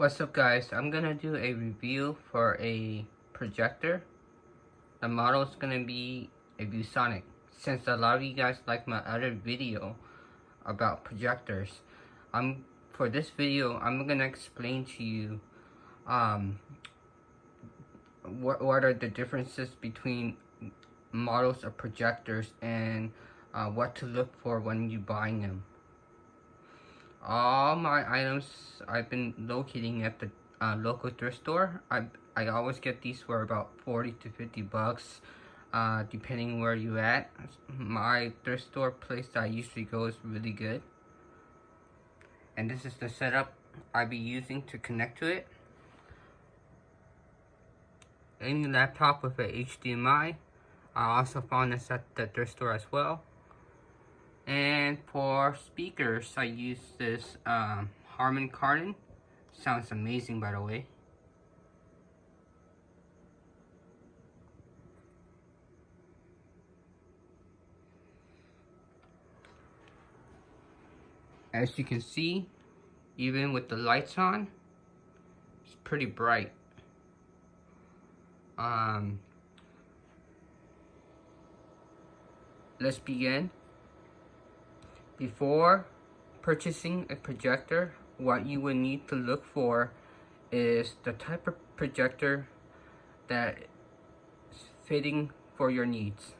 What's up, guys? I'm gonna do a review for a projector. The model is gonna be a Viewsonic. Since a lot of you guys like my other video about projectors, for this video I'm gonna explain to you what are the differences between models of projectors and what to look for when you buying them. All my items I've been locating at the local thrift store. I always get these for about 40 to 50 bucks, depending where you at. My thrift store place that I usually go is really good. And this is the setup I'll be using to connect to it. A laptop with a HDMI. I also found this at the thrift store as well. And for speakers, I use this Harmon Kardon. Sounds amazing, by the way. As you can see, even with the lights on, it's pretty bright. Let's begin. Before purchasing a projector, what you would need to look for is the type of projector that is fitting for your needs.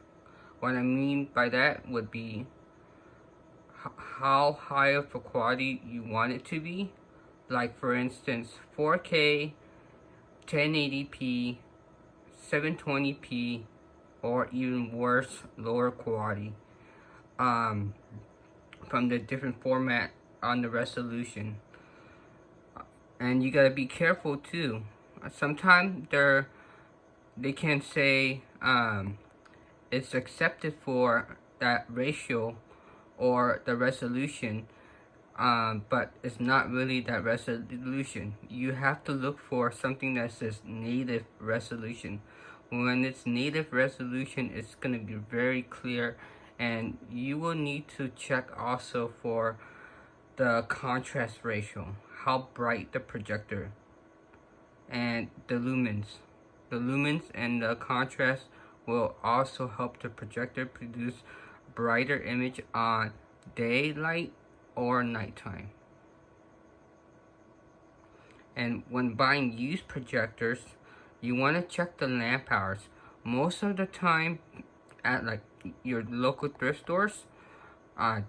What I mean by that would be how high of a quality you want it to be. Like, for instance, 4K, 1080p, 720p, or even worse, lower quality. From the different format on the resolution. And you gotta be careful too. Sometimes they can say it's accepted for that ratio or the resolution, but it's not really that resolution. You have to look for something that says native resolution. When it's native resolution, it's gonna be very clear, and you will need to check also for the contrast ratio, how bright the projector, and the lumens. The lumens and the contrast will also help the projector produce brighter image on daylight or nighttime. And when buying used projectors, you want to check the lamp hours. Most of the time at like your local thrift stores,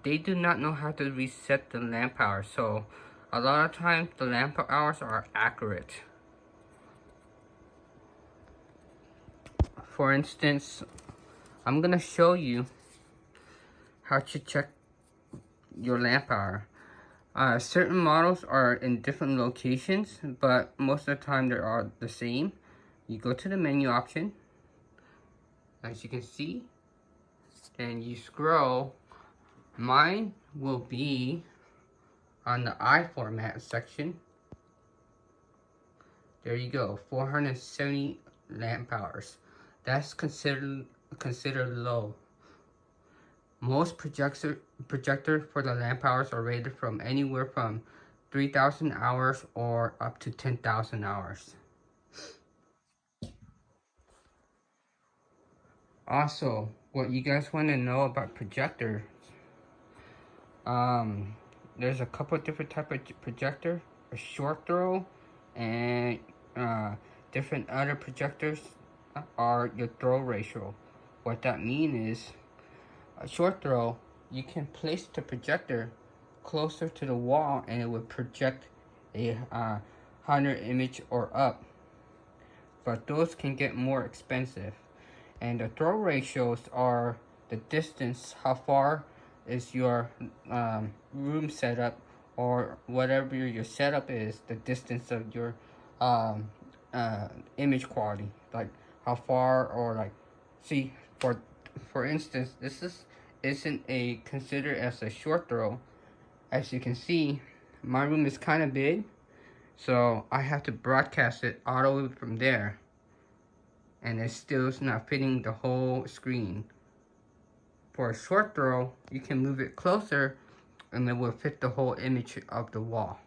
they do not know how to reset the lamp hours, so a lot of times the lamp hours are accurate. For instance, I'm gonna show you how to check your lamp hour. Certain models are in different locations, but most of the time they are the same. You go to the menu option, as you can see, and you scroll. Mine will be on the I format section. There you go, 470 lamp hours. That's considered low. Most projector for the lamp hours are rated from anywhere from 3,000 hours or up to 10,000 hours. Also, what you guys want to know about projectors, there's a couple of different type of projector, a short throw, and different other projectors are your throw ratio. What that means is, a short throw, you can place the projector closer to the wall and it will project a 100 image or up, but those can get more expensive. And the throw ratios are the distance, how far is your room setup, or whatever your setup is, the distance of your image quality, like how far, or like, see, for instance, this isn't considered as a short throw. As you can see, my room is kind of big, so I have to broadcast it all the way from there, and it still is not fitting the whole screen. For a short throw, you can move it closer and it will fit the whole image of the wall.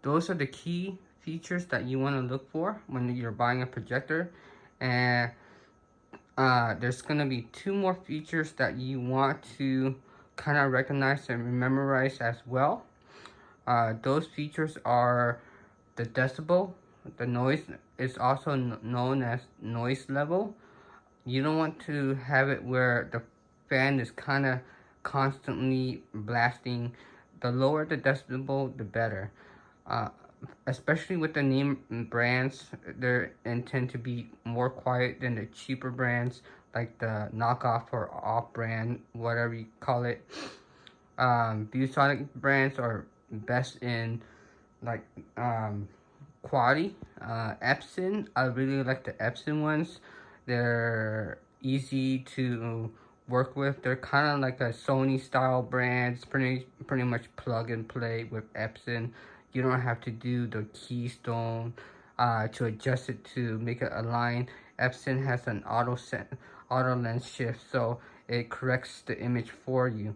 those are the key features that you want to look for when you're buying a projector. And there's gonna be two more features that you want to kind of recognize and memorize as well. Those features are the decibel. The noise is also known as noise level. You don't want to have it where the fan is kind of constantly blasting. The lower the decibel, the better. Uh, Especially with the name brands, they intend to be more quiet than the cheaper brands, like the knockoff or off brand, whatever you call it. Viewsonic brands are best in like quality. Epson, I really like the Epson ones. They're easy to work with. They're kind of like a Sony style brands, pretty much plug and play with Epson. You don't have to do the keystone to adjust it to make it align. Epson has an auto lens shift, so it corrects the image for you.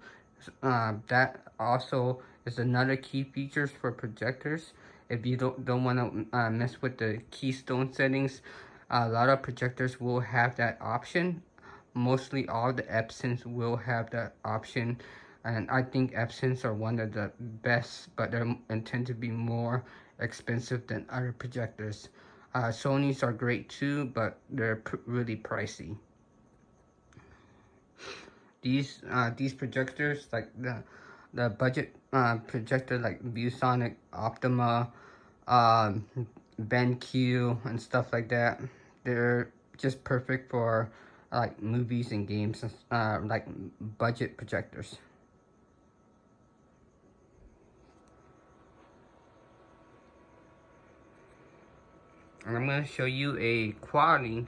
That also is another key features for projectors. If you don't want to mess with the keystone settings, a lot of projectors will have that option. Mostly all the Epsons will have that option, and I think Epsons are one of the best, but they intend to be more expensive than other projectors. Sony's are great too, but they're really pricey. These projectors, like the budget projector like Viewsonic, Optima, um, BenQ, and stuff like that, they're just perfect for like movies and games, like budget projectors. And I'm going to show you a quality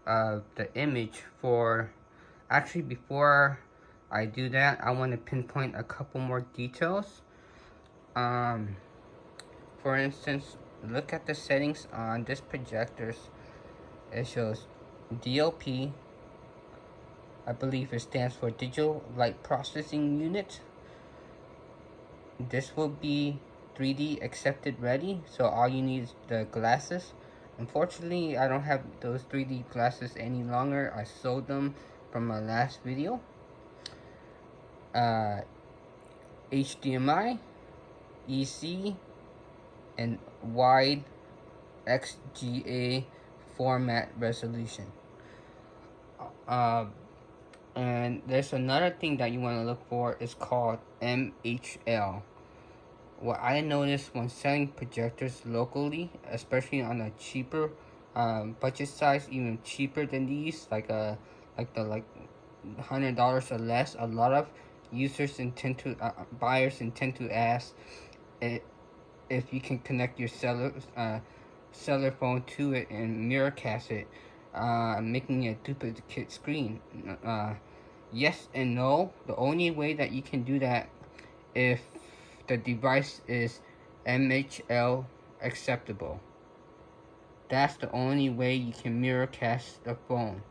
of the image for, actually before I do that, I want to pinpoint a couple more details. For instance, look at the settings on this projectors. It shows DLP, I believe it stands for Digital Light Processing Unit. This will be 3D accepted ready, so all you need is the glasses. Unfortunately, I don't have those 3D glasses any longer. I sold them from my last video. HDMI, EC, and wide XGA format resolution. And there's another thing that you want to look for, is called MHL. What I noticed when selling projectors locally, especially on a cheaper budget size, even cheaper than these, like the $100 or less, a lot of users intend to buyers intend to ask if you can connect your cellular phone to it and mirrorcast it, making a duplicate screen. Yes and no. The only way that you can do that if the device is MHL acceptable. That's the only way you can mirrorcast the phone,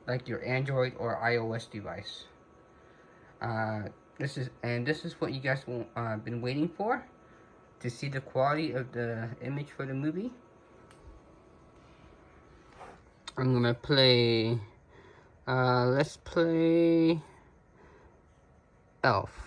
like your Android or iOS device. This is what you guys been waiting for, to see the quality of the image for the movie. I'm gonna play. Let's play Elf.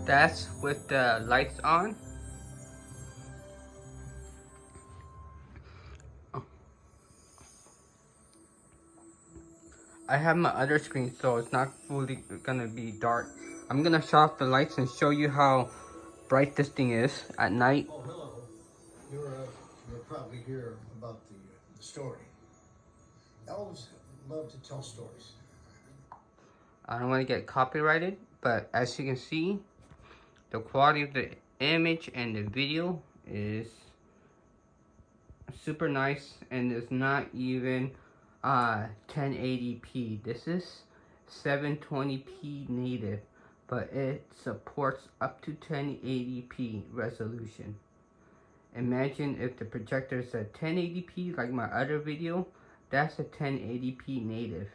That's with the lights on. I have my other screen, so it's not fully gonna be dark. I'm gonna shut off the lights and show you how bright this thing is at night. Oh, hello. You're probably here about the story. Elves love to tell stories. I don't want to get copyrighted, but as you can see, the quality of the image and the video is super nice, and it's not even 1080p. This is 720p native, but it supports up to 1080p resolution. Imagine if the projector is at 1080p like my other video, that's a 1080p native.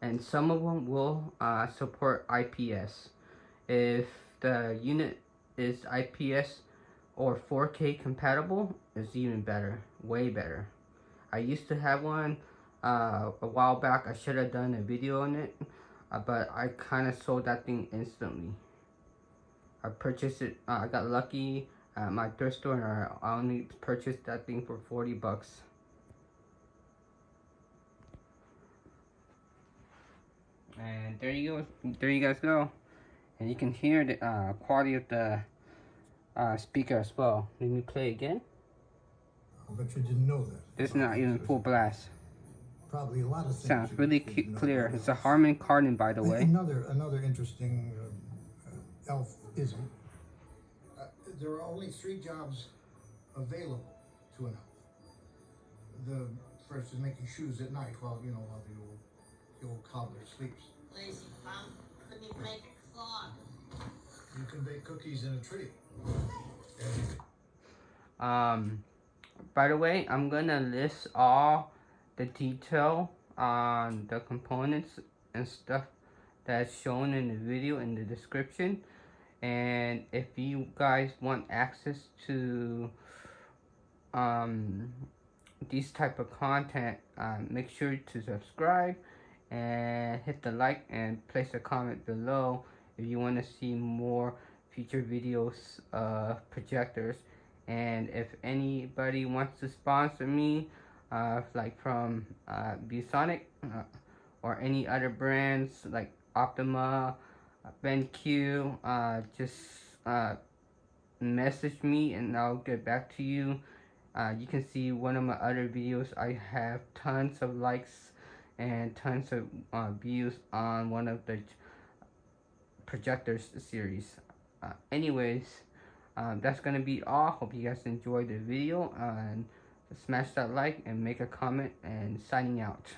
And some of them will support IPS. If the unit is IPS or 4K compatible, it's even better, way better. I used to have one a while back. I should have done a video on it, but I kind of sold that thing instantly. I purchased it, I got lucky at my thrift store, and I only purchased that thing for 40 bucks. And there you guys go. And you can hear the quality of the speaker as well. Let me play again. I bet you didn't know that. It's not even full blast. Probably a lot of things. Sounds really clear. It's a Harmon Kardon, by the way. Another interesting elf-ism. There are only 3 jobs available to an elf. The first is making shoes at night while the old cobbler sleeps. Lazy bum, couldn't even make a clock. You can bake cookies in a tree. By the way, I'm gonna list all the detail on the components and stuff that's shown in the video in the description. And if you guys want access to these type of content, make sure to subscribe and hit the like and place a comment below if you want to see more future videos of projectors. And if anybody wants to sponsor me, like from Viewsonic or any other brands like Optima, BenQ, just message me and I'll get back to you. You can see one of my other videos. I have tons of likes and tons of views on one of the projectors series. Anyways, that's gonna be all. Hope you guys enjoyed the video, and smash that like and make a comment, and signing out.